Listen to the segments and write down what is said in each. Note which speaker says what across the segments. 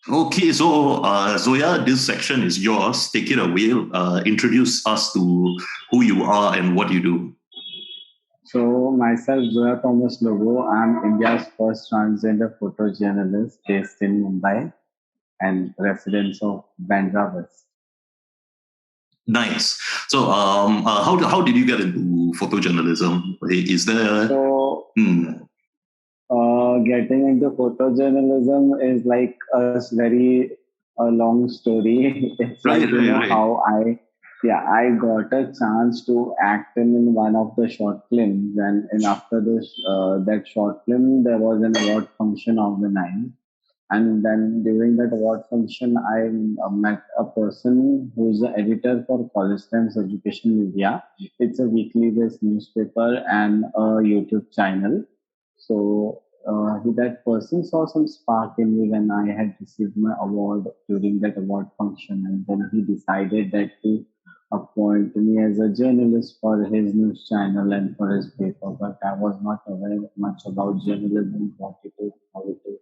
Speaker 1: Okay, so Zoya, this section is yours. Take it away. Introduce us to who you are and what you do.
Speaker 2: So, myself, Zoya Thomas Lobo, I'm India's first transgender photojournalist based in Mumbai and residents of Bandra West.
Speaker 1: Nice. So, how did you get into photojournalism? Is there?
Speaker 2: So,
Speaker 1: Hmm,
Speaker 2: getting into photojournalism is like a very long story. It's
Speaker 1: right,
Speaker 2: like,
Speaker 1: right, right.
Speaker 2: how I got a chance to act in one of the short films. And after this, that short film, there was an award function organized. And then during that award function, I met a person who's the editor for College Times Education Media. It's a weekly based newspaper and a YouTube channel. So that person saw some spark in me when I had received my award during that award function. And then he decided that to appoint me as a journalist for his news channel and for his paper. But I was not aware much about journalism, what it is, how it is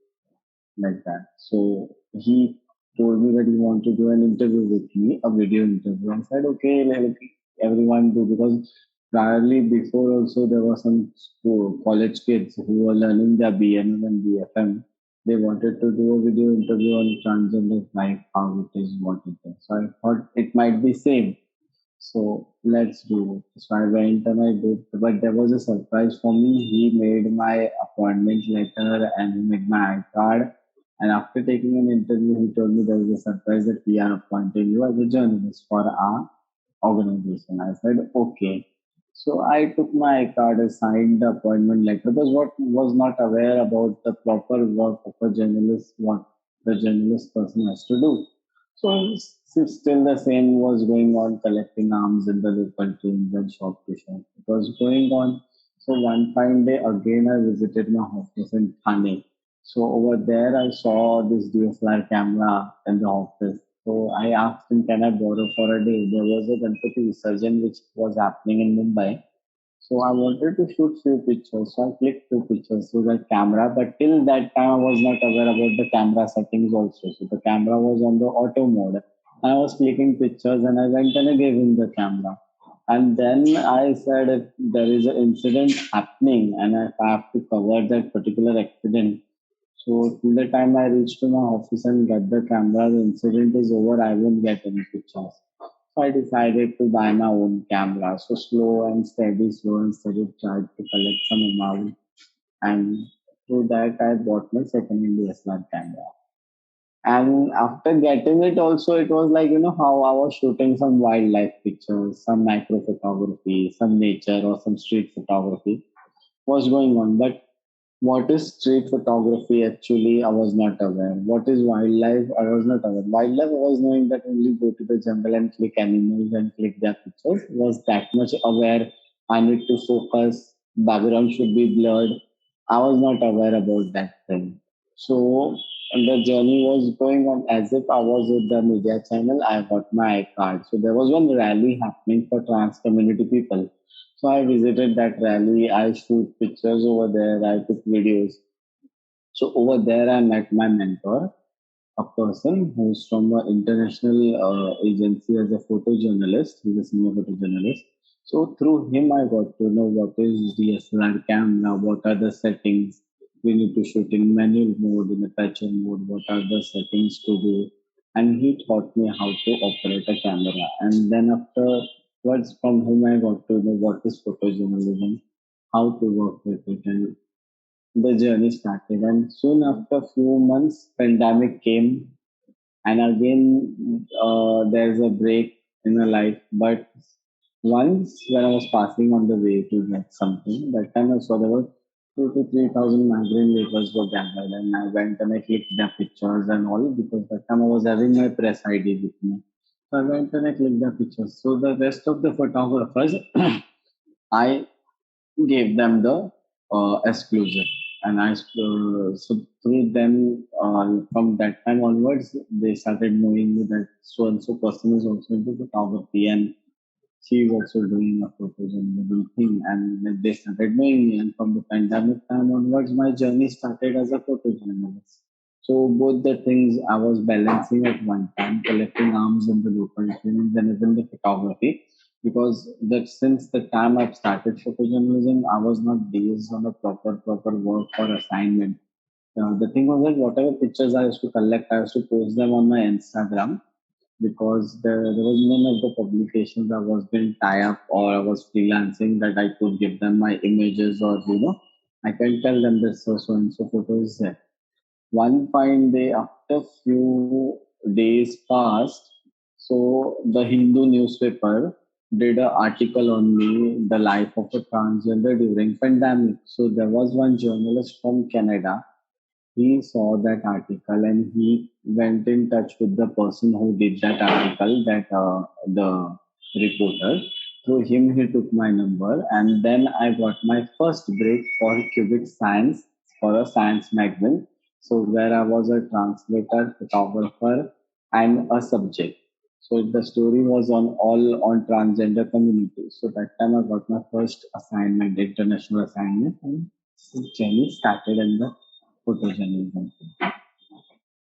Speaker 2: like that. So he told me that he wanted to do an interview with me, a video interview. I said, okay, let everyone do because priorly before also there were some school, college kids who were learning their BNM and BFM. They wanted to do a video interview on transgender life, how it is, what it is. So I thought it might be same. So let's do it. So I went and I did, but there was a surprise for me. He made my appointment letter and he made my iCard. And after taking an interview, he told me there was a surprise that we are appointing you as a journalist for our organization. I said, okay. So I took my card, I signed the appointment letter because what was not aware about the proper work of a journalist, what the journalist person has to do. So still the same was going on, collecting arms in the local trains and shop to shop. It was going on. So one fine day again I visited my office in Thane. So over there I saw this DSLR camera in the office. So I asked him, can I borrow for a day? There was a Ganpati Visurgin which was happening in Mumbai. So I wanted to shoot few pictures. So I clicked few pictures through that camera. But till that time I was not aware about the camera settings also. So the camera was on the auto mode. I was clicking pictures and I went and I gave him the camera. And then I said if there is an incident happening and if I have to cover that particular accident, so till the time I reach to my office and get the camera, the incident is over, I won't get any pictures. So I decided to buy my own camera. So slow and steady, tried to collect some amount. And through that, I bought my second hand DSLR camera. And after getting it also, it was like, how I was shooting some wildlife pictures, some macro photography, some nature or some street photography was going on. But what is street photography actually? I was not aware. What is wildlife? I was not aware. Wildlife, I was knowing that only go to the jungle and click animals and click their pictures. Was that much aware. I need to focus. Background should be blurred. I was not aware about that thing. So the journey was going on as if I was with the media channel. I got my card. So there was one rally happening for trans community people. So I visited that rally. I shoot pictures over there. I took videos. So over there, I met my mentor, a person who's from an international agency as a photojournalist. He's a senior photojournalist. So through him, I got to know what is DSLR camera, what are the settings we need to shoot in manual mode, in aperture mode, what are the settings to do. And he taught me how to operate a camera. And then afterwards, from him, I got to know what is photojournalism, how to work with it, and the journey started. And soon after a few months, pandemic came, and again there's a break in my life. But once when I was passing on the way to get something, that time I saw there were 2 to 3 thousand migrant laborers were gathered, and I went and I clicked their pictures and all because that time I was having my press ID with me. So I went and I clicked their pictures. So the rest of the photographers, I gave them the exclusive. And so through them, from that time onwards, they started knowing me that so and so person is also into photography and she is also doing a photojournalism thing. And then they started knowing me. And from the pandemic time onwards, my journey started as a photojournalist. So both the things I was balancing at one time, collecting arms in the local films and even the photography. Because that since the time I've started photojournalism, I was not based on a proper work or assignment. The thing was that whatever pictures I used to collect, I used to post them on my Instagram because there was none of the publications I was being tie up or I was freelancing that I could give them my images or I can tell them this so and so photo is there. One fine day, after few days passed, so the Hindu newspaper did an article on me, the life of a transgender during pandemic. So there was one journalist from Canada. He saw that article and he went in touch with the person who did that article, that the reporter. Through him, he took my number, and then I got my first break for Cubic Science for a science magazine. So where I was a translator, photographer, and a subject. So the story was on all on transgender community. So that time I got my first assignment, international assignment, and journey started in the photojournalism.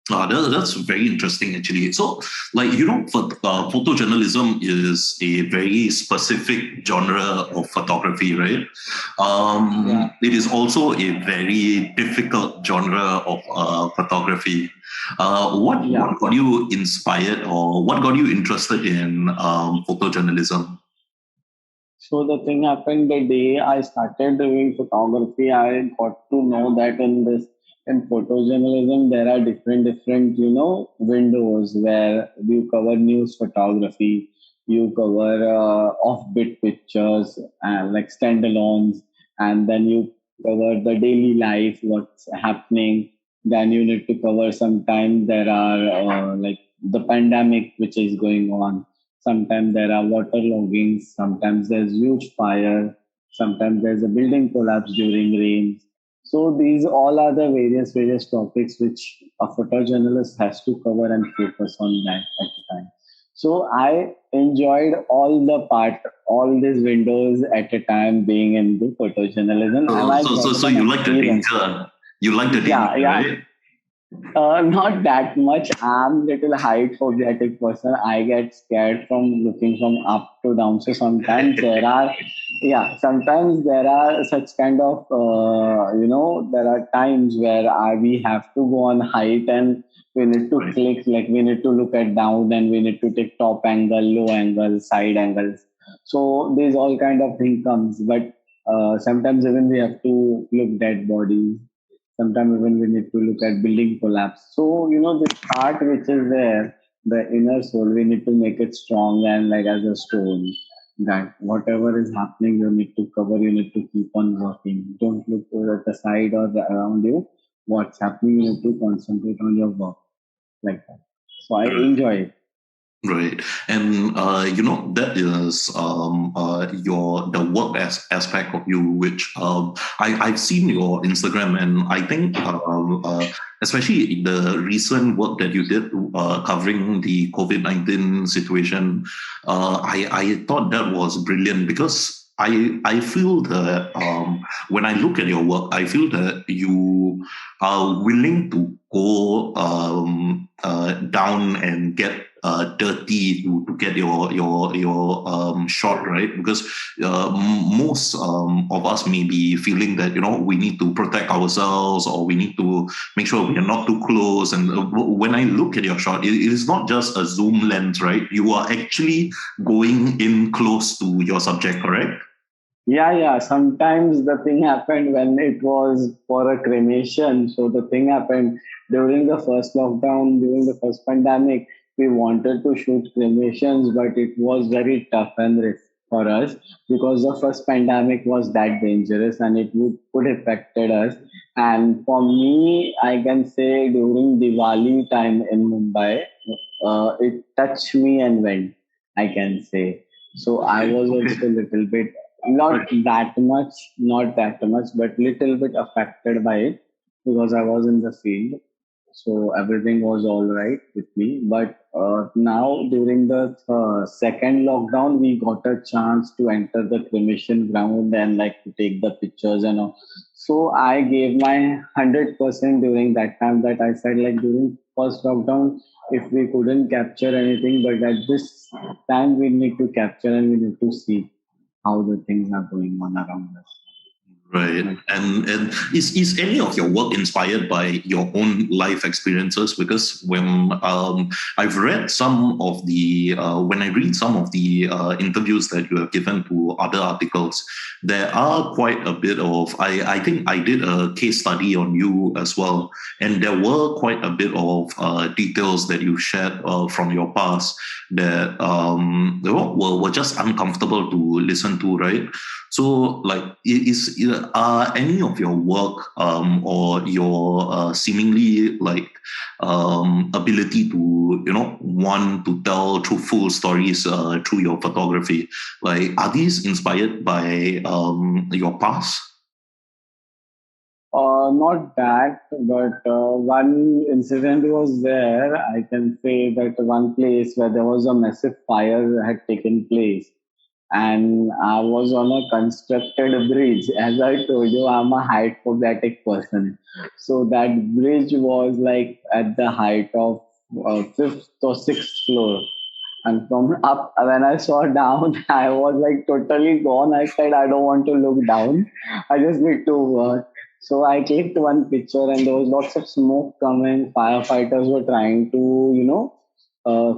Speaker 1: That's very interesting, actually. So, photojournalism is a very specific genre of photography, right? It is also a very difficult genre of photography. What got you inspired, or what got you interested in photojournalism?
Speaker 2: So the thing happened the day I started doing photography, I got to know that in photojournalism there are different windows where you cover news photography, you cover offbeat pictures like standalones, and then you cover the daily life, what's happening. Then you need to cover sometimes there are like the pandemic which is going on. Sometimes there are water loggings, sometimes there's huge fire, sometimes there's a building collapse during rains. So these all are the various topics which a photojournalist has to cover and focus on that at the time. So I enjoyed all these windows at a time being in the photojournalism, and I got
Speaker 1: So
Speaker 2: an
Speaker 1: you like the
Speaker 2: experience.
Speaker 1: danger. You like the danger,
Speaker 2: Yeah.
Speaker 1: right?
Speaker 2: Not that much. I'm little height phobiatic person. I get scared from looking from up to down. So sometimes there are such kind of, there are times where we have to go on height and we need to click, like we need to look at down and we need to take top angle, low angle, side angles. So there's all kind of thing comes, but sometimes even we have to look dead bodies. Sometimes even we need to look at building collapse. So, this part which is there, the inner soul, we need to make it strong and like as a stone that whatever is happening, you need to cover, you need to keep on working. Don't look at the side or around you. What's happening, you need to concentrate on your work like that. So I enjoy it.
Speaker 1: Right, and that is your the work aspect of you, which I've seen your Instagram, and I think especially the recent work that you did covering the COVID-19 situation, I thought that was brilliant because I feel that when I look at your work, I feel that you are willing to go down and get dirty to get your shot right, because most of us may be feeling that we need to protect ourselves, or we need to make sure we are not too close. And when I look at your shot, it is not just a zoom lens, right? You are actually going in close to your subject, correct?
Speaker 2: Yeah. Sometimes the thing happened when it was for a cremation. So the thing happened during the first lockdown, during the first pandemic. We wanted to shoot cremations, but it was very tough and risk for us because the first pandemic was that dangerous and it could affected us. And for me, I can say during Diwali time in Mumbai, it touched me and went. I can say so. I was also a little bit not that much, but little bit affected by it because I was in the field. So everything was all right with me. But now during the second lockdown, we got a chance to enter the cremation ground and like to take the pictures and all. So I gave my 100% during that time, that I said like during first lockdown, if we couldn't capture anything, but at this time we need to capture and we need to see how the things are going on around us.
Speaker 1: Right.
Speaker 2: Like,
Speaker 1: And is any of your work inspired by your own life experiences? Because when I've read some of the when I read some of the interviews that you have given to other articles, there are quite a bit of I think I did a case study on you as well, and there were quite a bit of details that you shared from your past that were just uncomfortable to listen to, right? So, like, are any of your work or your seemingly like ability to want to tell truthful stories through your photography, like, are these inspired by your past?
Speaker 2: not that, but one incident was there. I can say that one place where there was a massive fire had taken place, and I was on a constructed bridge. As I told you, I'm a height phobic person. So that bridge was like at the height of fifth or sixth floor. And from up, when I saw down, I was like totally gone. I said, I don't want to look down. I just need to work. So I clicked one picture, and there was lots of smoke coming. Firefighters were trying to,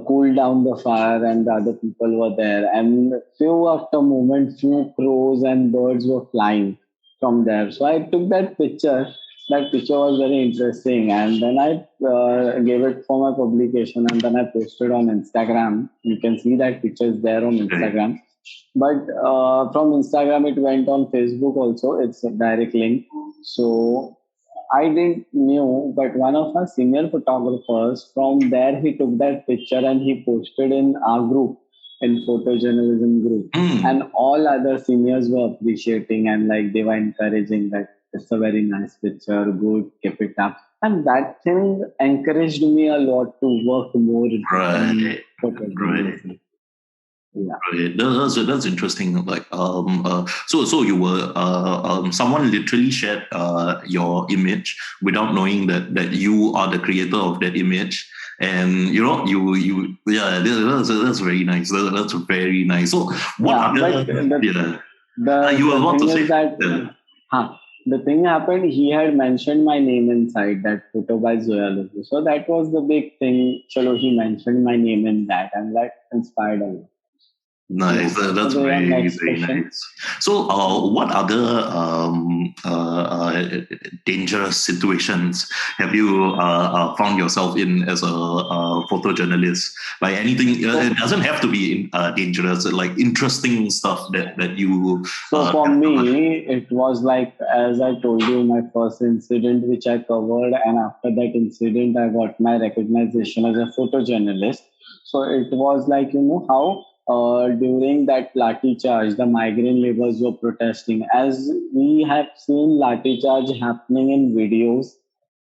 Speaker 2: cool down the fire, and the other people were there. And few after moment, few crows and birds were flying from there. So I took that picture. That picture was very interesting, and then I gave it for my publication, and then I posted on Instagram. You can see that picture is there on
Speaker 1: Right.
Speaker 2: Instagram. But from Instagram, it went on Facebook also. It's a direct link. So I didn't knew, but one of our senior photographers from there, he took that picture and he posted in our group, in photojournalism group,
Speaker 1: Mm.
Speaker 2: and all other seniors were appreciating, and like they were encouraging that it's a very nice picture, good, keep it up. And that thing encouraged me a lot to work more in
Speaker 1: Right. Right.
Speaker 2: photojournalism. Yeah.
Speaker 1: Right. That's interesting. Like, so you were someone literally shared your image without knowing that you are the creator of that image, and yeah, that's very nice. That's very nice. So, what
Speaker 2: Yeah,
Speaker 1: other
Speaker 2: but
Speaker 1: yeah you will
Speaker 2: the
Speaker 1: want to
Speaker 2: thing is
Speaker 1: say?
Speaker 2: that huh, the thing happened. He had mentioned my name inside that photo by Zoya Lobo. So that was the big thing. Chalo, he mentioned my name in that, and that inspired a lot.
Speaker 1: Nice.
Speaker 2: Yeah. So
Speaker 1: That's
Speaker 2: the
Speaker 1: very,
Speaker 2: next
Speaker 1: very
Speaker 2: question.
Speaker 1: nice. So, what other dangerous situations have you found yourself in as a photojournalist? Like anything,
Speaker 2: So
Speaker 1: it doesn't have to be dangerous. Like interesting stuff that you
Speaker 2: So for
Speaker 1: have covered.
Speaker 2: me, it was like, as I told you, my first incident which I covered, and after that incident, I got my recognition as a photojournalist. So it was like, how during that Lathi charge, the migrant laborers were protesting. As we have seen Lathi charge happening in videos,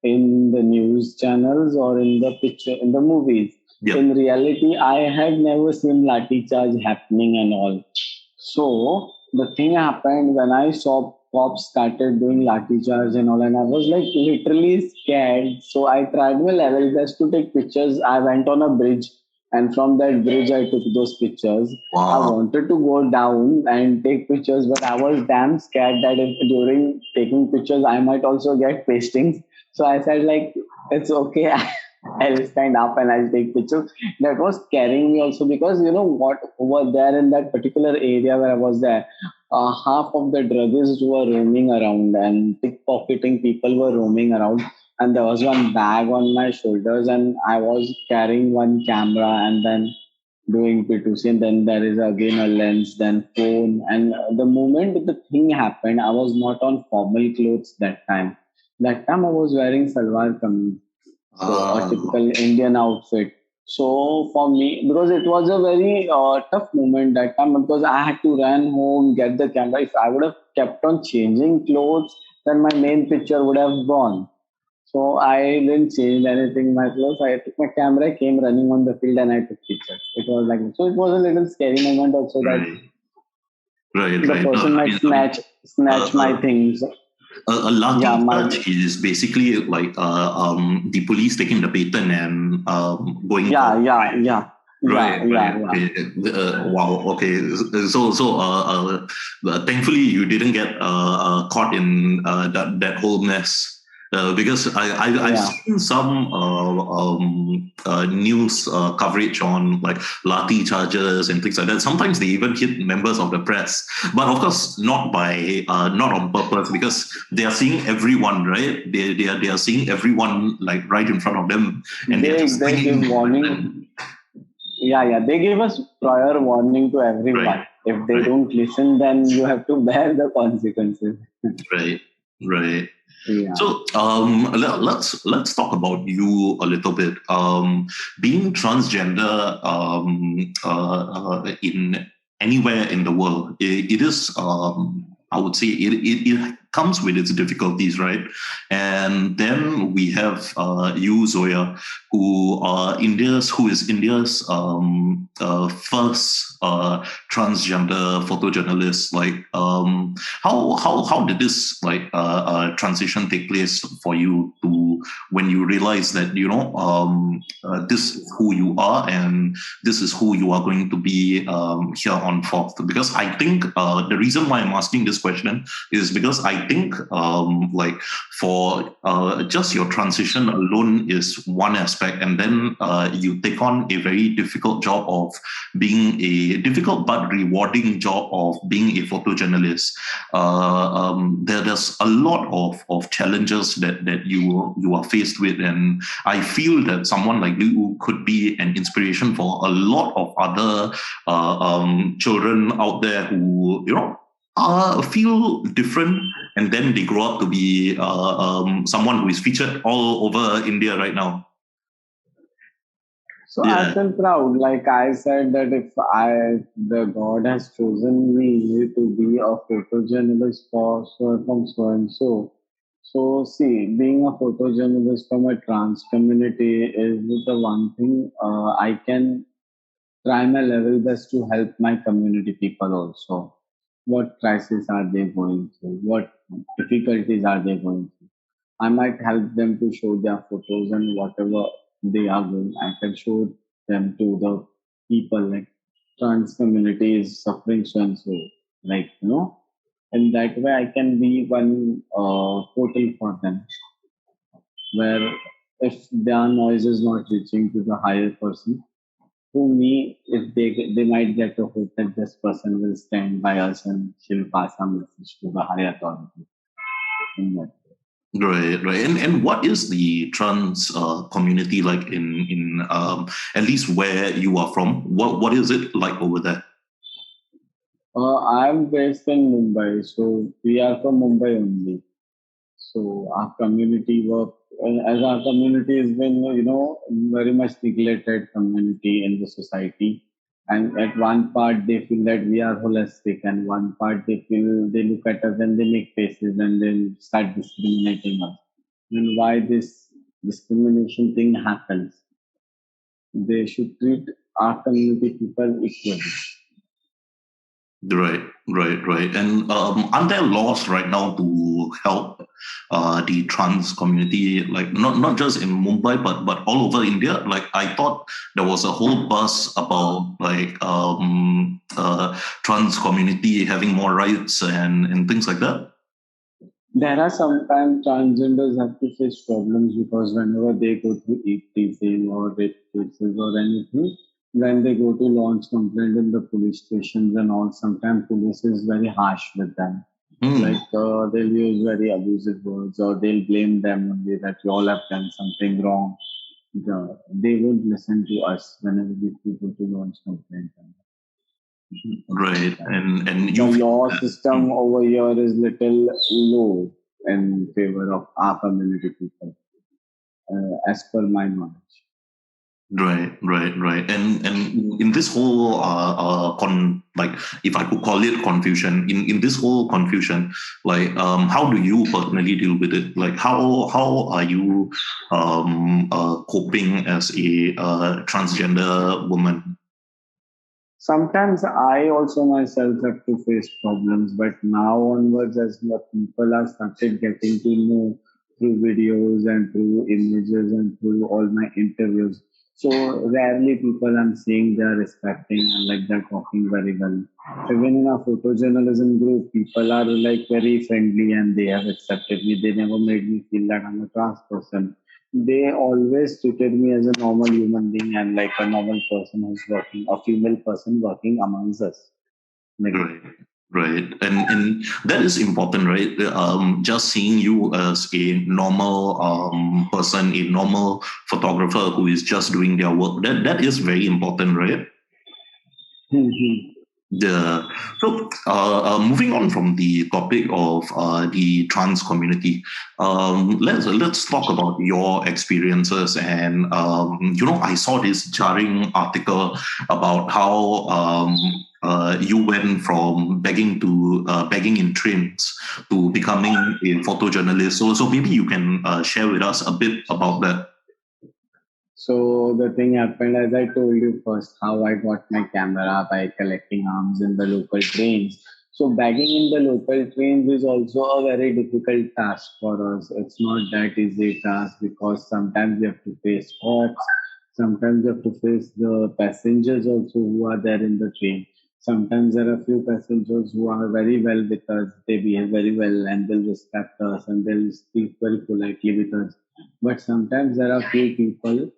Speaker 2: in the news channels, or in the picture, in the movies.
Speaker 1: Yep.
Speaker 2: In reality, I had never seen Lathi charge happening and all. So the thing happened when I saw cops started doing lathi charge and all, and I was like literally scared. So I tried my level best to take pictures. I went on a bridge, and from that bridge, I took those pictures. I
Speaker 1: Wow.
Speaker 2: wanted to go down and take pictures, but I was damn scared that if during taking pictures, I might also get pastings. So I said, like, it's okay. I'll stand up and I'll take pictures. That was scaring me also, because you know what, over there in that particular area where I was there, half of the druggists were roaming around and pickpocketing people were roaming around, and there was one bag on my shoulders, and I was carrying one camera, and then doing P2C, and then there is again a lens, then phone. And the moment the thing happened, I was not on formal clothes that time. That time I was wearing salwar kameez, so a
Speaker 1: Uh,
Speaker 2: typical Indian outfit. So for me, because it was a very tough moment that time, because I had to run home, get the camera. If I would have kept on changing clothes, then my main picture would have gone. So I didn't change anything in my clothes. I took my camera, came running on the field, and I took pictures. It was like, so it was a little scary moment also, that
Speaker 1: right. Right.
Speaker 2: the
Speaker 1: Right. No,
Speaker 2: person
Speaker 1: I
Speaker 2: might
Speaker 1: mean,
Speaker 2: snatch
Speaker 1: uh,
Speaker 2: my things.
Speaker 1: A
Speaker 2: Yeah,
Speaker 1: lathi
Speaker 2: my
Speaker 1: charge is basically like the police taking the baton and going for
Speaker 2: yeah, yeah, yeah, yeah,
Speaker 1: right,
Speaker 2: yeah,
Speaker 1: right.
Speaker 2: yeah.
Speaker 1: Okay. Wow. Okay. Thankfully, you didn't get caught in that whole mess. Because I've
Speaker 2: Yeah,
Speaker 1: seen some news coverage on like lathi charges and things like that. Sometimes they even hit members of the press, but of course not on purpose, because they are seeing everyone, right? They are seeing everyone like right in front of them, and they're just
Speaker 2: they give
Speaker 1: swinging.
Speaker 2: warning. Yeah, yeah, they give us prior warning to
Speaker 1: Right,
Speaker 2: everyone. If they
Speaker 1: right,
Speaker 2: don't listen, then you have to bear the consequences.
Speaker 1: right, right.
Speaker 2: Yeah.
Speaker 1: So let's talk about you a little bit. Being transgender in anywhere in the world, it is I would say it comes with its difficulties, right? And then we have you, Zoya, who is India's first transgender photojournalist. Like, how did this like transition take place for you to when you realize that this is who you are and this is who you are going to be here on forth? Because I think the reason why I'm asking this question is because I think like for just your transition alone is one aspect, and then you take on a very difficult job of being a difficult but rewarding job of being a photojournalist. There's a lot of challenges that you are faced with, and I feel that someone like you could be an inspiration for a lot of other children out there who feel different, and then they grow up to be someone who is featured all over India right now.
Speaker 2: So I
Speaker 1: Yeah,
Speaker 2: feel proud. Like I said that if the God has chosen me to be a photojournalist for from so and so. So see, being a photojournalist from a trans community is the one thing I can try my level best to help my community people also. What crises are they going through? What difficulties are they going through? I might help them to show their photos and whatever they are doing. I can show them to the people like trans community is suffering so and so. Like, in that way I can be one portal for them where if their noise is not reaching to the higher person, to me, if they might get a hope that this person will stand by us and she'll pass our message to the higher authority. In that.
Speaker 1: right, right. And what is the trans community like in at least where you are from? What is it like over there?
Speaker 2: I'm based in Mumbai, so we are from Mumbai only. So our community work, as our community has been, very much neglected community in the society. And at one part they feel that we are holistic, and one part they feel they look at us and they make faces and then start discriminating us. And why this discrimination thing happens? They should treat our community people equally.
Speaker 1: Right, right, right. And aren't there laws right now to help the trans community, like not just in Mumbai, but all over India? Like I thought there was a whole buzz about like trans community having more rights and things like that.
Speaker 2: There are sometimes transgenders have to face problems because whenever they go to eat teasing or rape cases or anything, when they go to launch complaint in the police stations and all, sometimes police is very harsh with them.
Speaker 1: Hmm.
Speaker 2: Like they'll use very abusive words or they'll blame them only that you all have done something wrong. They won't listen to us whenever we go to launch complaint.
Speaker 1: Right, and
Speaker 2: The
Speaker 1: you feel
Speaker 2: law
Speaker 1: that.
Speaker 2: system over here is little low in favor of our community people, as per my knowledge.
Speaker 1: Right, right, right. And in this whole like if I could call it confusion, in this whole confusion, like how do you personally deal with it? Like how are you coping as a transgender woman?
Speaker 2: Sometimes I also myself have to face problems, but now onwards, as the people are started getting to know through videos and through images and through all my interviews, so rarely people I'm seeing they are respecting and like they're talking very well. Even in our photojournalism group, people are like very friendly and they have accepted me. They never made me feel that I'm a trans person. They always treated me as a normal human being and like a normal person who's working, a female person working amongst us. Like that.
Speaker 1: Right, right, and that is important, right? Just seeing you as a normal person, a normal photographer who is just doing their work, that is very important, right?
Speaker 2: Mhm.
Speaker 1: The so moving on from the topic of the trans community, let's talk about your experiences. And I saw this jarring article about how you went from begging in trains to becoming a photojournalist. So maybe you can share with us a bit about that.
Speaker 2: So the thing happened as I told you first, how I got my camera by collecting arms in the local trains. So bagging in the local trains is also a very difficult task for us. It's not that easy task because sometimes you have to face cops, sometimes you have to face the passengers also who are there in the train. Sometimes there are few passengers who are very well with us. They behave very well and they'll respect us and they'll speak very politely with us. But sometimes there are few people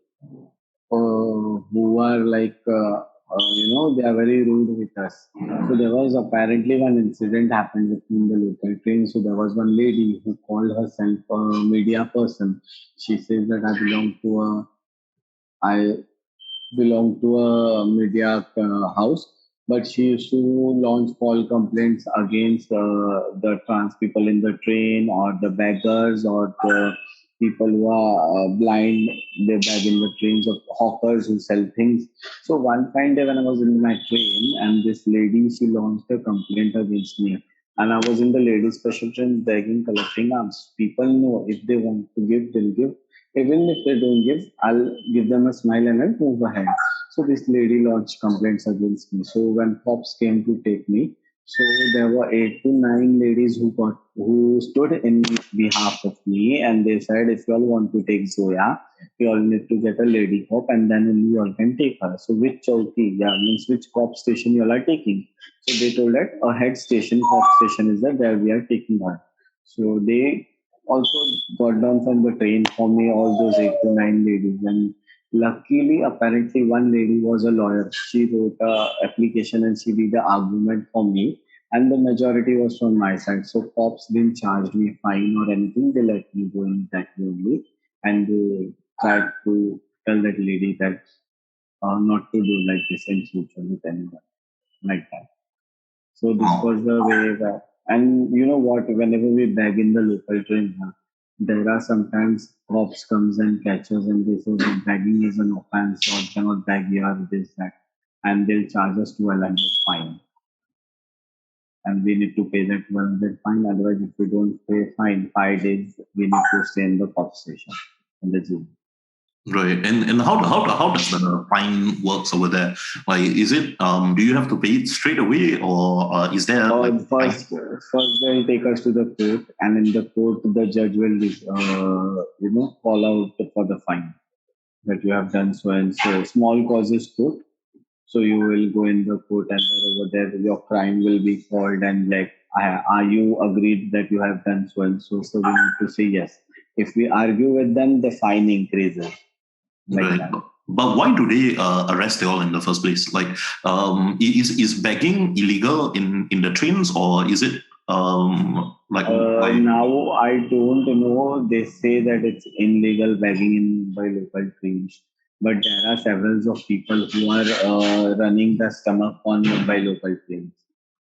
Speaker 2: who are like, they are very rude with us. So there was apparently one incident happened with me in the local train. So there was one lady who called herself a media person. She says that I belong to a media house, but she used to launch false complaints against the trans people in the train or the beggars or the people who are blind, they beg in the trains of hawkers who sell things. So one fine day when I was in my train and this lady, she launched a complaint against me. And I was in the ladies special train begging, collecting arms. People know if they want to give, they'll give. Even if they don't give, I'll give them a smile and I'll move ahead. So this lady lodged complaints against me. So when cops came to take me, so there were 8 to 9 ladies who stood in behalf of me, and they said, if you all want to take Zoya, you all need to get a lady cop, and then only you all can take her. So which chowki, yeah, means which cop station you all are taking? So they told that a head station, cop station is that where we are taking her. So they also got down from the train for me, all those 8 to 9 ladies. And luckily, apparently, one lady was a lawyer. She wrote a application and she did the argument for me. And the majority was from my side. So cops didn't charge me fine or anything. They let me go in that way only. And they tried to tell that lady that not to do like this in future with anyone like that. So this
Speaker 1: Wow.
Speaker 2: was the way that, and you know what? Whenever we beg in the local train, there are sometimes cops comes and catches and they say that begging is an offense or cannot beg here, this that, and they'll charge us 1,200 fine, and we need to pay that 1,200 fine. Otherwise, if we don't pay fine, 5 days we need to stay in the cop station in the jail.
Speaker 1: Right, and how does the fine works over there? Like, is it do you have to pay it straight away, or is there like fine?
Speaker 2: First they'll take us to the court, and in the court, the judge will, call out for the fine that you have done so and so. Small causes court, so you will go in the court, and then over there your crime will be called, and like, are you agreed that you have done so and so? So we need to say yes. If we argue with them, the fine increases like
Speaker 1: Right.
Speaker 2: that.
Speaker 1: But why do they arrest you all in the first place? Like, is begging illegal in the trains, or is it like why?
Speaker 2: Now I don't know. They say that it's illegal begging in by local trains, but there are several of people who are running the stomach on by local trains.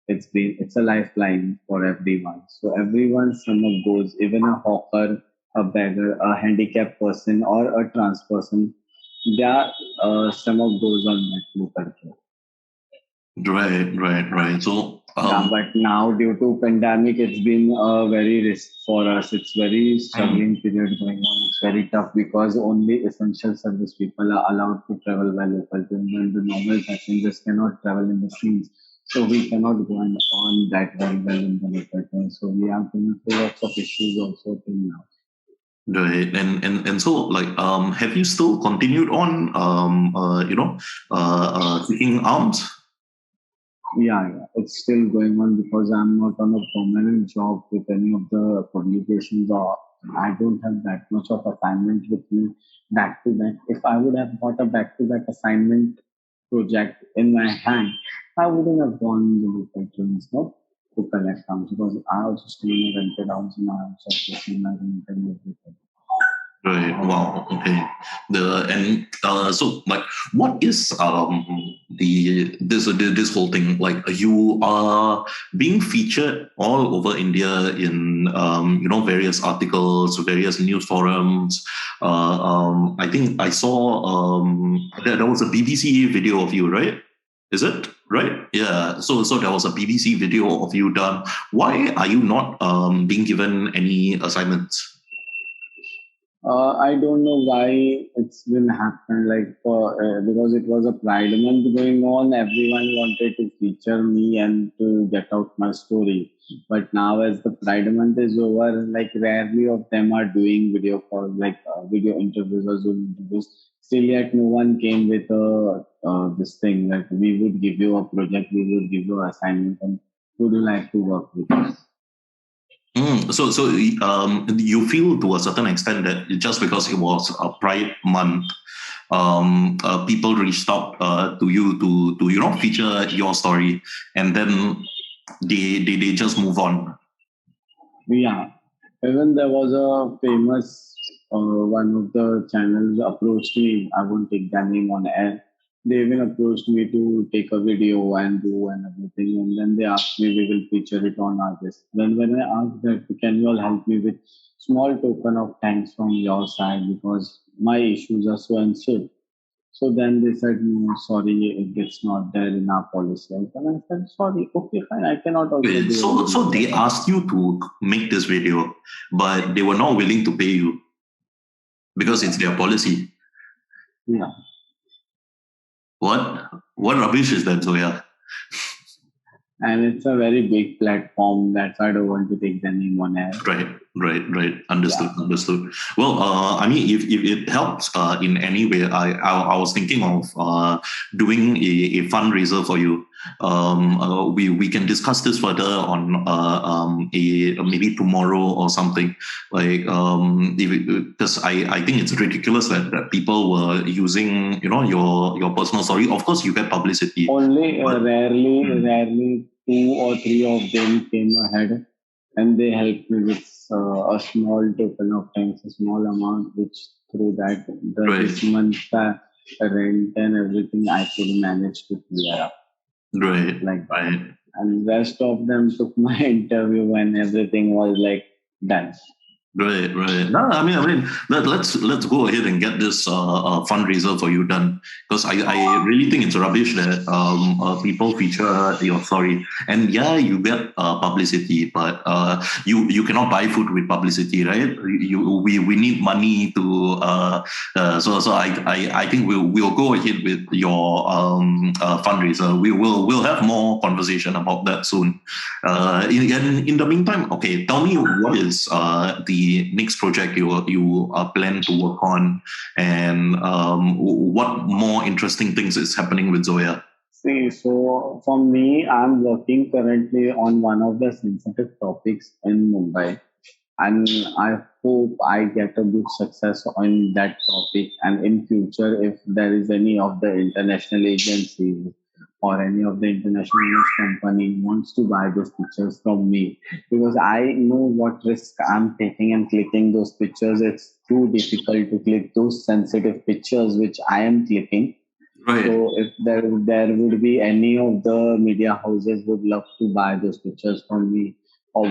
Speaker 2: It's a lifeline for everyone. So everyone's stomach goes. Even a hawker, a beggar, a handicapped person, or a trans person, their stomach goes on that local train.
Speaker 1: Right, right, right. So,
Speaker 2: Yeah,
Speaker 1: Um,
Speaker 2: but now due to pandemic, it's been a very risk for us. It's very
Speaker 1: mm,
Speaker 2: struggling period going on. It's very tough because only essential service people are allowed to travel by local trains, and the normal passengers cannot travel in the streets. So we cannot go and on that very well in the local train. So we are going through lots of issues also till now.
Speaker 1: right. And so like have you still continued on seeking arms?
Speaker 2: Yeah, yeah, it's still going on because I'm not on a permanent job with any of the publications, or I don't have that much of assignment with me back to back. If I would have got a back to back assignment project in my hand, I wouldn't have gone in the local trains, no, to collect arms because I also stay in a rented house and I also have to see my rent and everything.
Speaker 1: Right. Wow. Okay. So like, what is this whole thing like? You are being featured all over India in various articles, various news forums. I think I saw there was a BBC video of you, right? Is it right? Yeah. So there was a BBC video of you done. Why are you not being given any assignments?
Speaker 2: I don't know why it's been happened. Because it was a Pride Month going on, everyone wanted to feature me and to get out my story. But now, as the Pride Month is over, like rarely of them are doing video calls, video interviews or Zoom interviews. Still, yet no one came with this thing like we would give you a project, we would give you an assignment, and would you like to work with us?
Speaker 1: So you feel to a certain extent that just because it was a Pride Month, people reached out to you to feature your story, and then they just move on.
Speaker 2: Yeah, even there was a famous one of the channels approached me. I won't take their name on air. They even approached me to take a video and do and everything, and then they asked me we will feature it on our list. Then when I asked that, can you all help me with small token of thanks from your side because my issues are so and so. So then they said, no, sorry, it's not there in our policy. And then I said, sorry, okay, fine, I cannot also
Speaker 1: Wait,
Speaker 2: do
Speaker 1: so
Speaker 2: anything
Speaker 1: they
Speaker 2: about it.
Speaker 1: asked you to make this video, but they were not willing to pay you because it's their policy.
Speaker 2: Yeah.
Speaker 1: What rubbish is that, Zoya?
Speaker 2: And it's a very big platform. That's why I don't want to take the name on air.
Speaker 1: Right. Understood,
Speaker 2: Yeah.
Speaker 1: understood. Well, I mean, if it helps in any way, I was thinking of doing a fundraiser for you. We can discuss this further on a maybe tomorrow or something. Like because I think it's ridiculous that people were using your personal story. Of course, you get publicity,
Speaker 2: Only
Speaker 1: but
Speaker 2: rarely two or three of them came ahead and they helped me with a small token of thanks, a small amount, which through that this
Speaker 1: right.
Speaker 2: month rent and everything I could manage to clear up
Speaker 1: Right,
Speaker 2: like that.
Speaker 1: right.
Speaker 2: And rest of them took my interview when everything was like done.
Speaker 1: Right. No, I mean, let's go ahead and get this fundraiser for you done because I really think it's rubbish that people feature your story and yeah, you get publicity, but you cannot buy food with publicity, right? We need money to so I think we'll go ahead with your fundraiser. We'll have more conversation about that soon. In the meantime, okay, tell me what is the next project you plan to work on, and what more interesting things is happening with Zoya.
Speaker 2: See, so for me, I'm working currently on one of the sensitive topics in Mumbai, and I hope I get a good success on that topic. And in future, if there is any of the international agencies or any of the international news company wants to buy those pictures from me, because I know what risk I'm taking and clicking those pictures. It's too difficult to click those sensitive pictures which I am clicking.
Speaker 1: Right.
Speaker 2: So if there would be any of the media houses would love to buy those pictures from me, or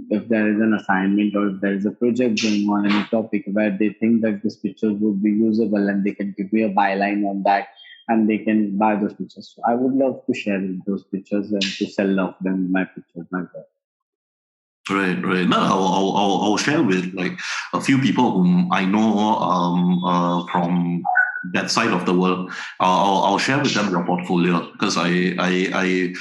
Speaker 2: if there is an assignment or if there is a project going on any topic where they think that this picture would be usable and they can give me a byline on that, and they can buy those pictures. So I would love to share those pictures and to sell off them my pictures, my work.
Speaker 1: Right, right. No, I'll share with like a few people whom I know from that side of the world. I'll share with them your portfolio because I don't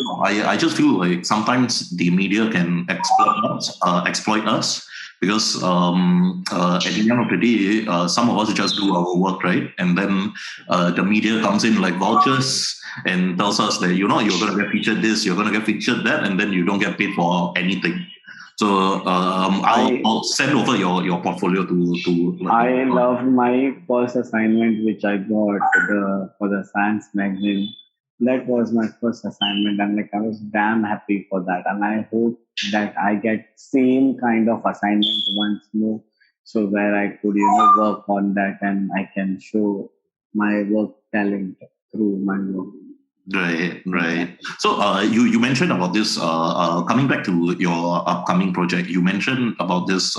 Speaker 1: know. I just feel like sometimes the media can exploit us because at the end of the day, some of us just do our work, right? And then the media comes in like vultures and tells us that, you know, you're going to get featured this, you're going to get featured that, and then you don't get paid for anything. So I'll send over your portfolio to.
Speaker 2: I love my first assignment, which I got for the science magazine. That was my first assignment, and like I was damn happy for that. And I hope that I get same kind of assignment once more, so where I could work on that and I can show my work talent through my work.
Speaker 1: Right, right. So you mentioned about this coming back to your upcoming project. You mentioned about this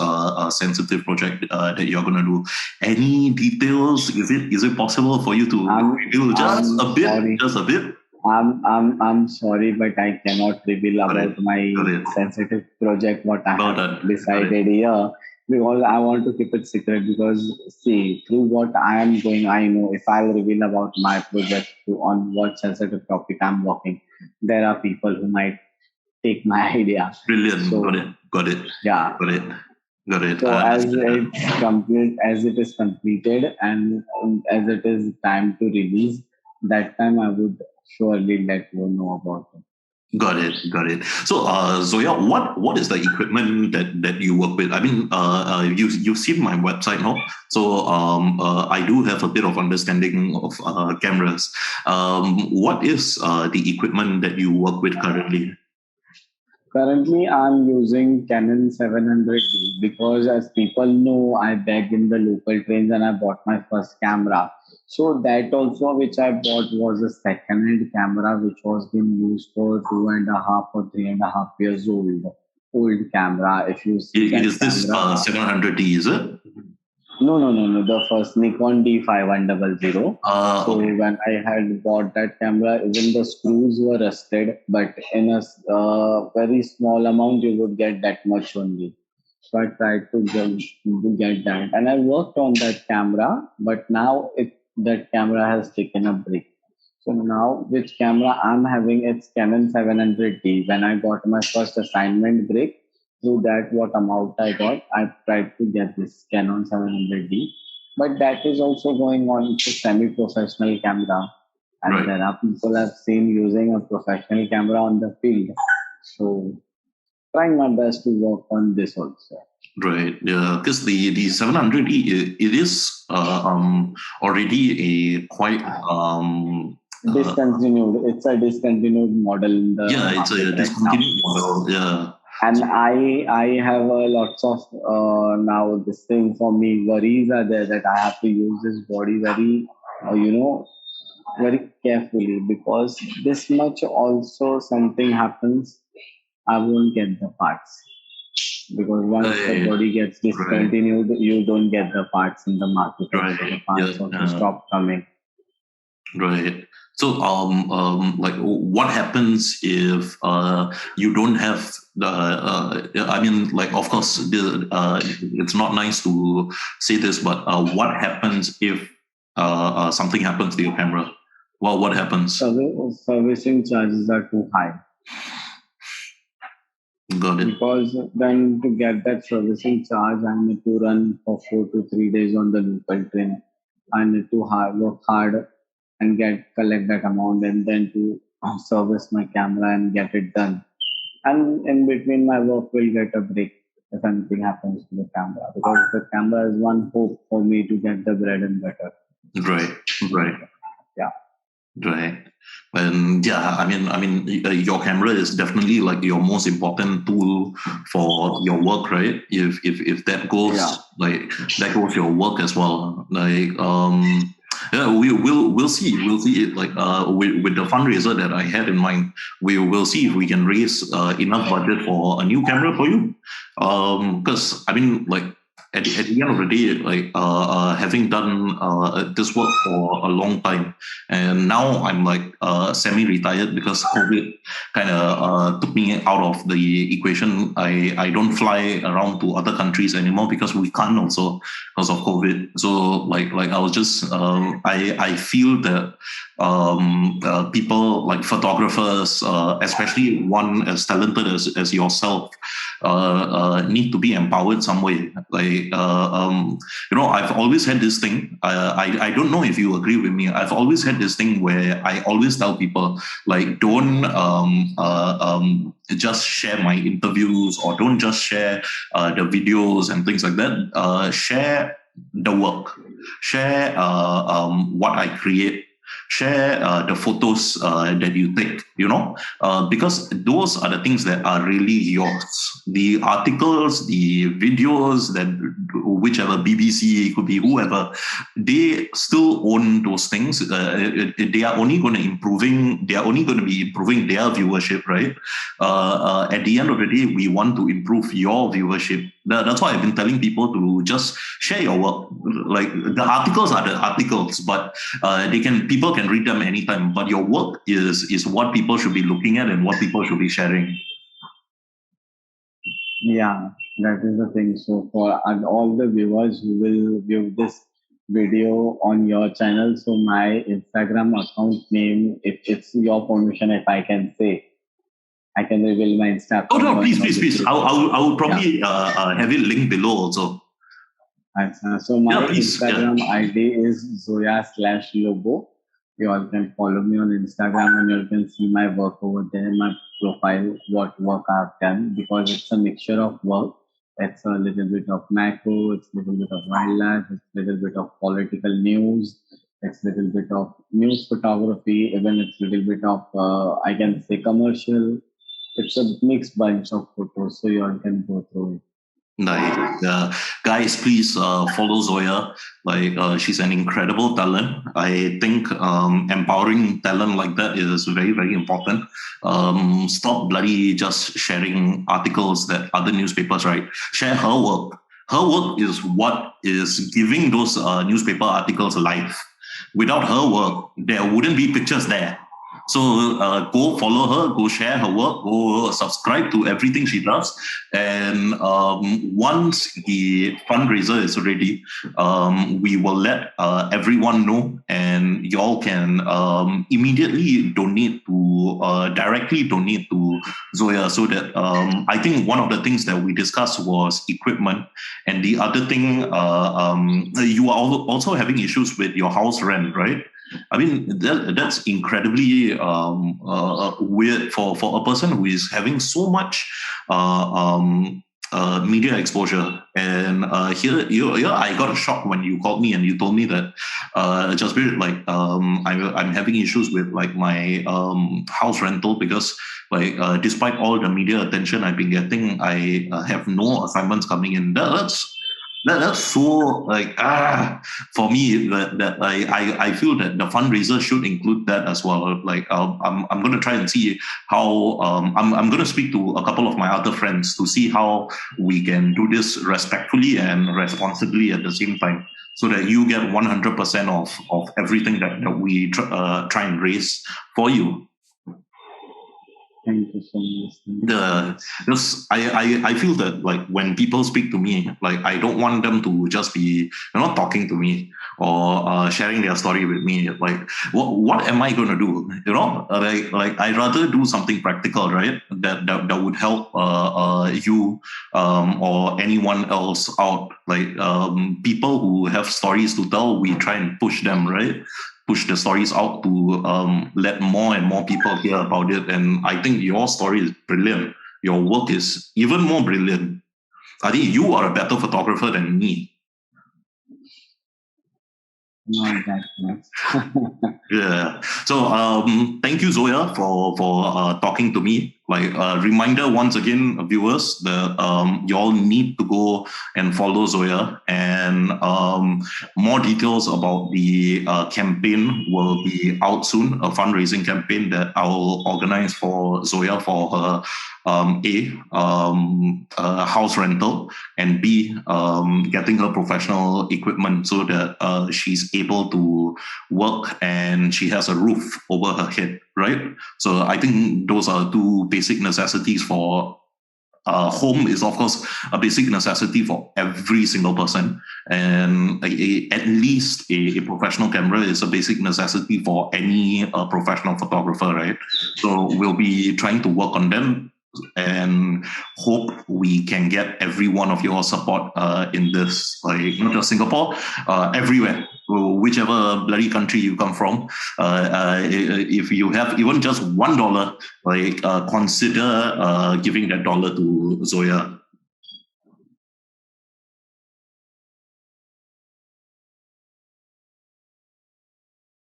Speaker 1: sensitive project that you're going to do. Any details? Is it possible for you to reveal just a bit?
Speaker 2: Sorry.
Speaker 1: Just a bit.
Speaker 2: I'm sorry, but I cannot reveal about my sensitive project. What I have decided here. Because I want to keep it secret, because see, through what I am doing, I know if I will reveal about my project on what sensitive topic I'm working, there are people who might take my idea.
Speaker 1: Brilliant. So, got it.
Speaker 2: Yeah.
Speaker 1: Got it.
Speaker 2: So as it is completed and as it is time to release, that time I would surely let you know about it.
Speaker 1: Got it. So, Zoya, what is the equipment that you work with? I mean, you've seen my website, no? So, I do have a bit of understanding of cameras. What is the equipment that you work with currently?
Speaker 2: Currently, I'm using Canon 700D because, as people know, I beg in the local trains and I bought my first camera. So that also, which I bought, was a second-hand camera which was being used for 2.5 or 3.5 years old camera. If you see,
Speaker 1: is this 700D? Is it?
Speaker 2: No. The first Nikon D5100. So when I had bought that camera, even the screws were rusted, but in a very small amount, you would get that much only. So I tried to get that, and I worked on that camera, but now that camera has taken a break. So now, which camera I'm having, it's Canon 700D. When I got my first assignment break, through that what amount I got, I tried to get this Canon 700D. But that is also going on to semi-professional camera. And there are people I've seen using a professional camera on the field. So trying my best to work on this also.
Speaker 1: Right. Yeah, because the 700D it is already a quite
Speaker 2: discontinued. It's a discontinued model.
Speaker 1: It's a discontinued model. Yeah.
Speaker 2: And I have lots of now this thing for me, worries are there that I have to use this body very very carefully, because this much also something happens, I won't get the parts, because once the body gets discontinued, you don't get the parts in the market. The parts also stop coming.
Speaker 1: Right. So, like, what happens if you don't have the? I mean, like, of course, it's not nice to say this, but what happens if something happens to your camera? Well, what happens?
Speaker 2: Servicing charges are too high.
Speaker 1: Got it.
Speaker 2: Because then to get that servicing charge, I need to run for 4 to 3 days on the local train. I need to work hard and collect that amount, and then to service my camera and get it done. And in between, my work will get a break if anything happens to the camera, because the camera is one hope for me to get the bread and butter.
Speaker 1: Right.
Speaker 2: Yeah.
Speaker 1: Right. And yeah, I mean, your camera is definitely like your most important tool for your work, right? If that goes, like that goes your work as well. Like, yeah, we'll see it. Like, with the fundraiser that I had in mind, we will see if we can raise enough budget for a new camera for you. Because I mean, like, at the end of the day, like having done this work for a long time, and now I'm like semi-retired because COVID kind of took me out of the equation. I don't fly around to other countries anymore because we can't also because of COVID. So like I was just I feel that people like photographers, especially one as talented as yourself, need to be empowered some way. Like I've always had this thing. I don't know if you agree with me. I've always had this thing where I always tell people like don't just share my interviews or don't just share the videos and things like that. Share the work, share what I create, share the photos that you take, because those are the things that are really yours. The articles, the videos, that whichever BBC, could be whoever, they still own those things. They are only going to they are only going to be improving their viewership, right? At the end of the day, we want to improve your viewership. That's why I've been telling people to just share your work. Like the articles are the articles, but people can read them anytime. But your work is what people should be looking at and what people should be sharing.
Speaker 2: Yeah, that is the thing. So for all the viewers who will view this video on your channel, so my Instagram account name, if it's your permission, if I can say, I can reveal my Insta
Speaker 1: Oh
Speaker 2: account
Speaker 1: no,
Speaker 2: or
Speaker 1: please. I will probably have it linked below also.
Speaker 2: So my
Speaker 1: Yeah, please.
Speaker 2: Instagram ID is Zoya/Lobo. You all can follow me on Instagram and you can see my work over there, my profile, what work I've done, because it's a mixture of work. It's a little bit of macro, it's a little bit of wildlife, it's a little bit of political news, it's a little bit of news photography, even it's a little bit of, I can say, commercial. It's a mixed bunch of photos, so you all can go through it.
Speaker 1: Nice. Guys, please follow Zoya. Like she's an incredible talent. I think empowering talent like that is very, very important. Stop bloody just sharing articles that other newspapers write. Share her work. Her work is what is giving those newspaper articles life. Without her work, there wouldn't be pictures there. So go follow her, go share her work, go subscribe to everything she does. And once the fundraiser is ready, we will let everyone know, and y'all can immediately donate to, directly donate to Zoya. So that I think one of the things that we discussed was equipment. And the other thing, you are also having issues with your house rent, right? I mean, that's incredibly weird for a person who is having so much media exposure. And here, I got a shock when you called me and you told me that just like I'm having issues with like my house rental because like despite all the media attention I've been getting, I have no assignments coming in. That's so like for me that I feel that the fundraiser should include that as well. Like I'm going to try and see how I'm going to speak to a couple of my other friends to see how we can do this respectfully and responsibly at the same time, so that you get 100% of everything that we try and raise for you.
Speaker 2: Thank you so much.
Speaker 1: I feel that like when people speak to me, like I don't want them to just be talking to me or sharing their story with me. Like what am I going to do? Like I'd rather do something practical, right? That would help you or anyone else out. Like people who have stories to tell, we try and push them, right? Push the stories out to let more and more people hear about it. And I think your story is brilliant. Your work is even more brilliant. I think you are a better photographer than me.
Speaker 2: Not that much.
Speaker 1: Yeah. So thank you, Zoya, for talking to me. Like reminder once again, viewers, that you all need to go and follow Zoya, and more details about the campaign will be out soon. A fundraising campaign that I'll organize for Zoya for her house rental, and B, getting her professional equipment so that she's able to work and she has a roof over her head, right? So I think those are two basic necessities for home is, of course, a basic necessity for every single person. And at least a professional camera is a basic necessity for any professional photographer, right? So we'll be trying to work on them and hope we can get every one of your support in this, like not just Singapore, everywhere, whichever bloody country you come from. If you have even just $1, like consider giving that dollar to Zoya.